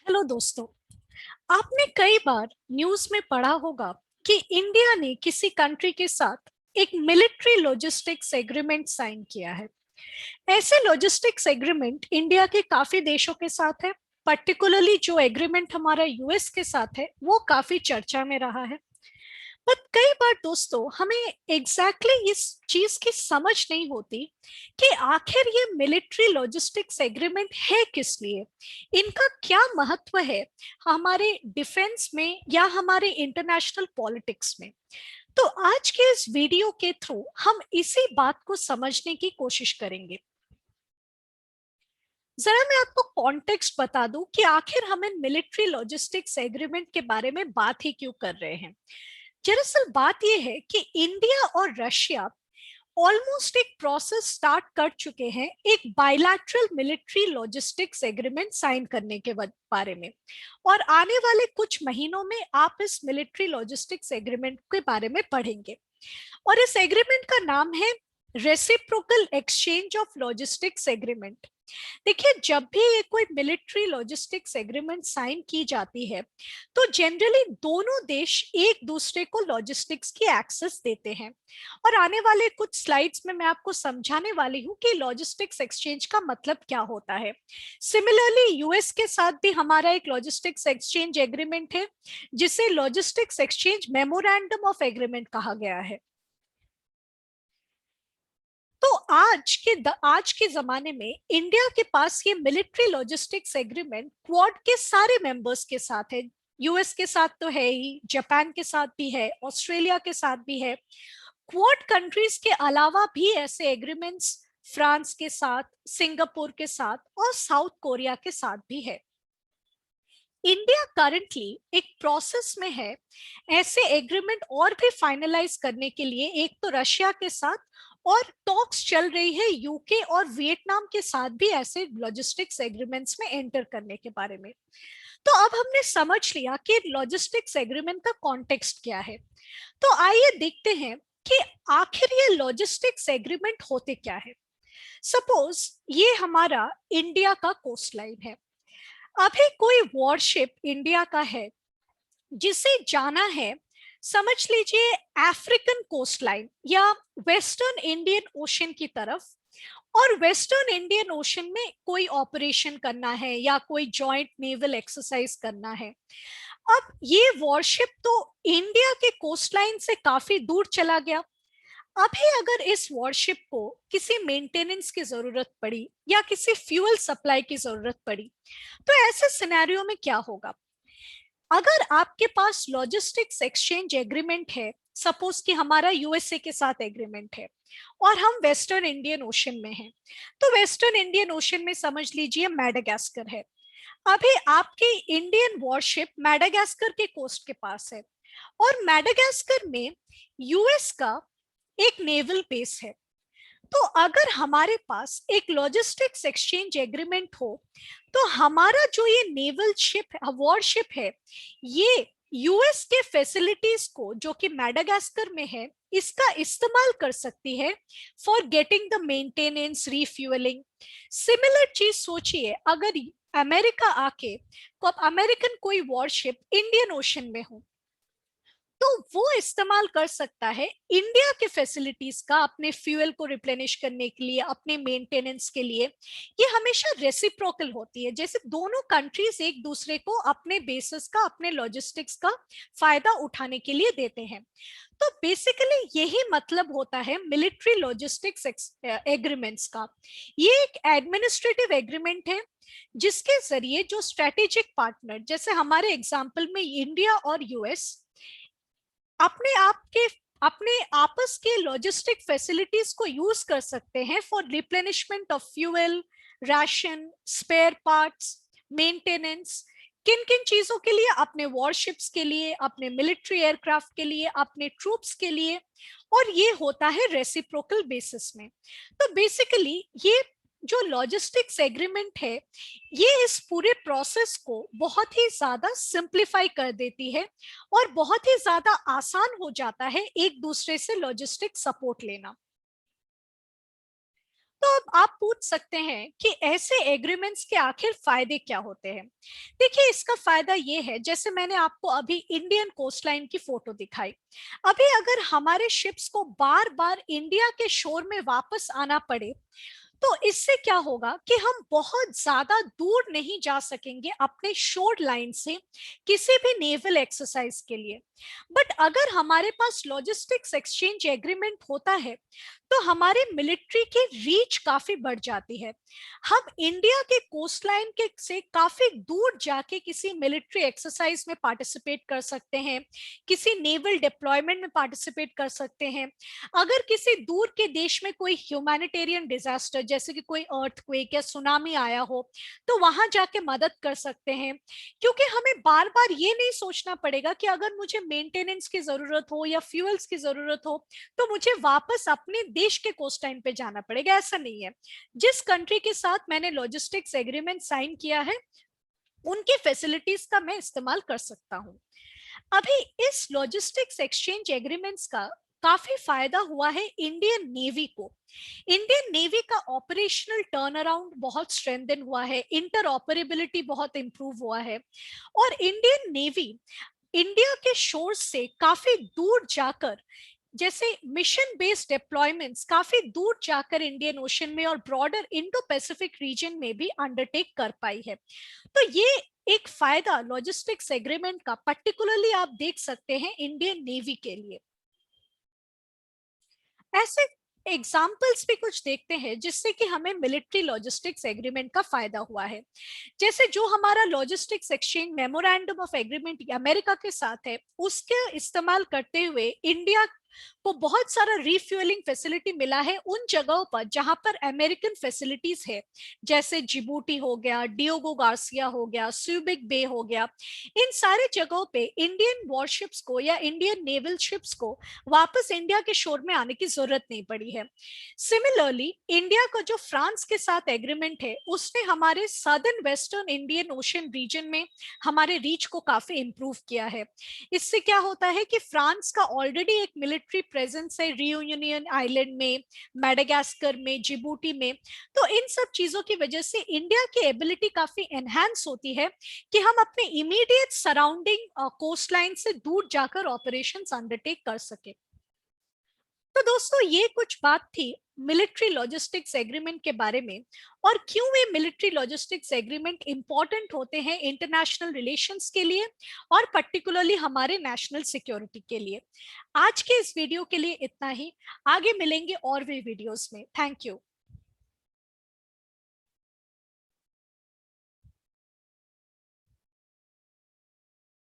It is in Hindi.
हेलो दोस्तों। आपने कई बार न्यूज में पढ़ा होगा कि इंडिया ने किसी कंट्री के साथ एक मिलिट्री लॉजिस्टिक्स एग्रीमेंट साइन किया है। ऐसे लॉजिस्टिक्स एग्रीमेंट इंडिया के काफी देशों के साथ है। पर्टिकुलरली जो एग्रीमेंट हमारा यूएस के साथ है वो काफी चर्चा में रहा है। बट कई बार दोस्तों हमें इस चीज की समझ नहीं होती कि आखिर ये मिलिट्री लॉजिस्टिक्स एग्रीमेंट है किस लिए, इनका क्या महत्व है हमारे डिफेंस में या हमारे इंटरनेशनल पॉलिटिक्स में। तो आज के इस वीडियो के थ्रू हम इसी बात को समझने की कोशिश करेंगे। जरा मैं आपको कॉन्टेक्स्ट बता दूं कि आखिर हम इन मिलिट्री लॉजिस्टिक्स एग्रीमेंट के बारे में बात ही क्यों कर रहे हैं। दरअसल बात यह है कि इंडिया और रशिया ऑलमोस्ट एक प्रोसेस स्टार्ट कर चुके हैं एक bilateral military logistics agreement sign करने के बारे में। और आने वाले कुछ महीनों में आप इस मिलिट्री लॉजिस्टिक्स एग्रीमेंट के बारे में पढ़ेंगे। और इस एग्रीमेंट का नाम है reciprocal exchange of logistics agreement. देखिए, जब भी ये कोई मिलिट्री लॉजिस्टिक्स एग्रीमेंट साइन की जाती है तो जनरली दोनों देश एक दूसरे को लॉजिस्टिक्स की एक्सेस देते हैं। और आने वाले कुछ स्लाइड्स में मैं आपको समझाने वाली हूँ कि लॉजिस्टिक्स एक्सचेंज का मतलब क्या होता है। सिमिलरली यूएस के साथ भी हमारा एक लॉजिस्टिक्स एक्सचेंज एग्रीमेंट है जिसे logistics exchange memorandum of agreement कहा गया है। तो आज के जमाने में इंडिया के पास ये मिलिट्री लॉजिस्टिक्स एग्रीमेंट क्वाड के सारे मेंबर्स के साथ है। यूएस के साथ तो है ही, जापान के साथ भी है, ऑस्ट्रेलिया के साथ भी है। क्वाड कंट्रीज के अलावा भी ऐसे एग्रीमेंट्स फ्रांस के साथ, सिंगापुर के साथ और साउथ कोरिया के साथ भी है। इंडिया करंटली एक प्रोसेस में है ऐसे एग्रीमेंट और भी फाइनलाइज करने के लिए। एक तो रशिया के साथ और टॉक्स चल रही है यूके और वियतनाम के साथ भी ऐसे लॉजिस्टिक्स एग्रीमेंट्स में एंटर करने के बारे में। तो अब हमने समझ लिया कि लॉजिस्टिक्स एग्रीमेंट का कॉन्टेक्स्ट क्या है। तो आइए देखते हैं कि आखिर ये लॉजिस्टिक्स एग्रीमेंट होते क्या है। सपोज ये हमारा इंडिया का कोस्ट लाइन है। अभी कोई वॉरशिप इंडिया का है जिसे जाना है, समझ लीजिए, अफ्रीकन कोस्ट लाइन या वेस्टर्न इंडियन ओशन की तरफ। और वेस्टर्न इंडियन ओशन में कोई ऑपरेशन करना है या कोई जॉइंट नेवल एक्सरसाइज करना है। अब ये वॉरशिप तो इंडिया के कोस्ट लाइन से काफी दूर चला गया। अभी अगर इस वॉरशिप को किसी मेंटेनेंस की जरूरत पड़ी या किसी फ्यूल सप्लाई की जरूरत पड़ी तो ऐसे सिनेरियो में क्या होगा। अगर आपके पास लॉजिस्टिक्स एक्सचेंज एग्रीमेंट है, सपोज कि हमारा यूएसए के साथ एग्रीमेंट है और हम वेस्टर्न इंडियन ओशन में हैं, तो वेस्टर्न इंडियन ओशन में समझ लीजिए मैडागास्कर है। अभी आपकी इंडियन वॉरशिप मैडागास्कर के कोस्ट के पास है और मैडागास्कर में यूएस का एक नेवल बेस है। तो अगर हमारे पास एक लॉजिस्टिक्स एक्सचेंज एग्रीमेंट हो तो हमारा जो ये नेवल शिप वॉरशिप है ये यूएस के फैसिलिटीज को जो कि मैडागास्कर में है इसका इस्तेमाल कर सकती है for getting the maintenance, refuelling. Similar चीज सोचिए, अगर अमेरिका आके को अमेरिकन कोई वॉरशिप इंडियन ओशन में हो तो वो इस्तेमाल कर सकता है इंडिया के फैसिलिटीज का अपने फ्यूल को रिप्लेनिश करने के लिए, अपने मेंटेनेंस के लिए। ये हमेशा रेसिप्रोकल होती है, जैसे दोनों कंट्रीज एक दूसरे को अपने बेसिस का, अपने लॉजिस्टिक्स का फायदा उठाने के लिए देते हैं। तो बेसिकली यही मतलब होता है मिलिट्री लॉजिस्टिक्स एग्रीमेंट्स का। ये एक एडमिनिस्ट्रेटिव एग्रीमेंट है जिसके जरिए जो स्ट्रेटेजिक पार्टनर, जैसे हमारे एग्जाम्पल में इंडिया और यूएस, अपने आप के अपने आपस के लॉजिस्टिक फैसिलिटीज को यूज कर सकते हैं for replenishment of fuel, ration, spare parts, maintenance. किन किन चीजों के लिए? अपने वॉरशिप्स के लिए, अपने मिलिट्री एयरक्राफ्ट के लिए, अपने ट्रूप्स के लिए। और ये होता है रेसिप्रोकल बेसिस में। तो बेसिकली ये जो लॉजिस्टिक्स एग्रीमेंट है ये इस पूरे प्रोसेस को बहुत ही ज्यादा सिंप्लीफाई कर देती है और बहुत ही ज्यादा आसान हो जाता है एक दूसरे से लॉजिस्टिक सपोर्ट लेना। तो अब आप पूछ सकते हैं कि ऐसे एग्रीमेंट्स के आखिर फायदे क्या होते हैं। देखिए, इसका फायदा ये है, जैसे मैंने आपको अभी इंडियन कोस्टलाइन की फोटो दिखाई, अभी अगर हमारे शिप्स को बार बार इंडिया के शोर में वापस आना पड़े, तो इससे क्या होगा कि हम बहुत ज्यादा दूर नहीं जा सकेंगे अपने शोर लाइन से किसी भी नेवल एक्सरसाइज के लिए। बट अगर हमारे पास लॉजिस्टिक्स एक्सचेंज एग्रीमेंट होता है, तो हमारे मिलिट्री की रीच काफी बढ़ जाती है। हम इंडिया के कोस्ट लाइन के से काफी दूर जाके किसी मिलिट्री एक्सरसाइज में पार्टिसिपेट कर सकते हैं, किसी नेवल डिप्लॉयमेंट में पार्टिसिपेट कर सकते हैं। अगर किसी दूर के देश में कोई ह्यूमैनिटेरियन डिजास्टर जैसे कि कोई अर्थक्वेक या सुनामी आया हो, तो वहां जाके मदद कर सकते हैं, क्योंकि हमें बार बार ये नहीं सोचना पड़ेगा कि अगर मुझे मेंटेनेंस की जरूरत हो या फ्यूल्स की जरूरत हो, तो मुझे वापस अपने देश के कोस्ट लाइन पे जाना पड़ेगा। ऐसा नहीं है। जिस कंट्री के साथ मैंने लॉजिस्टिक्स एग्रीमेंट साइन किया है, उनकी फैसिलिटीज का मैं इस्तेमाल कर सकता हूँ। अभी इस लॉजिस्टिक्स एक्सचेंज एग्रीमेंट्स का काफी फायदा हुआ है इंडियन नेवी को। इंडियन नेवी का ऑपरेशनल टर्न अराउंड बहुत स्ट्रेंथन हुआ है, इंटर ऑपरेबिलिटी बहुत इंप्रूव हुआ है, और इंडियन नेवी इंडिया के शोर से काफी दूर जाकर, जैसे मिशन बेस्ड डिप्लॉयमेंट्स काफी दूर जाकर इंडियन ओशन में और ब्रॉडर इंडो पैसिफिक रीजन में भी अंडरटेक कर पाई है। तो ये एक फायदा लॉजिस्टिक्स एग्रीमेंट का पर्टिकुलरली आप देख सकते हैं इंडियन नेवी के लिए। ऐसे एग्जाम्पल्स भी कुछ देखते हैं जिससे कि हमें मिलिट्री लॉजिस्टिक्स एग्रीमेंट का फायदा हुआ है। जैसे जो हमारा logistics exchange memorandum of agreement America के साथ है, उसके इस्तेमाल करते हुए इंडिया को बहुत सारा रिफ्यूलिंग फैसिलिटी मिला है उन जगहों पर जहां पर अमेरिकन फैसिलिटीज है, जैसे जिबूटी हो गया, डियोगो गार्सिया हो गया, सुबिक बे हो गया। इन सारे जगहों पे इंडियन वॉरशिप्स को या इंडियन नेवल शिप्स को वापस इंडिया के शोर में आने की जरूरत नहीं पड़ी है। सिमिलरली इंडिया का जो फ्रांस के साथ एग्रीमेंट है, उसने हमारे southern western Indian Ocean region में हमारे रीच को काफी इंप्रूव किया है। इससे क्या होता है कि फ्रांस का ऑलरेडी एक मिलिट्री प्रेजेंस है रियूनियन आइलैंड में, मेडागास्कर में, जिबूटी में। तो इन सब चीजों की वजह से इंडिया की एबिलिटी काफी एनहांस होती है कि हम अपने इमीडिएट सराउंडिंग कोस्ट लाइन से दूर जाकर ऑपरेशंस अंडरटेक कर सके। तो दोस्तों, ये कुछ बात थी मिलिट्री लॉजिस्टिक्स एग्रीमेंट के बारे में, और क्यों ये मिलिट्री लॉजिस्टिक्स एग्रीमेंट इंपॉर्टेंट होते हैं इंटरनेशनल रिलेशंस के लिए और पर्टिकुलरली हमारे नेशनल सिक्योरिटी के लिए। आज के इस वीडियो के लिए इतना ही। आगे मिलेंगे और भी वीडियोस में। Thank you.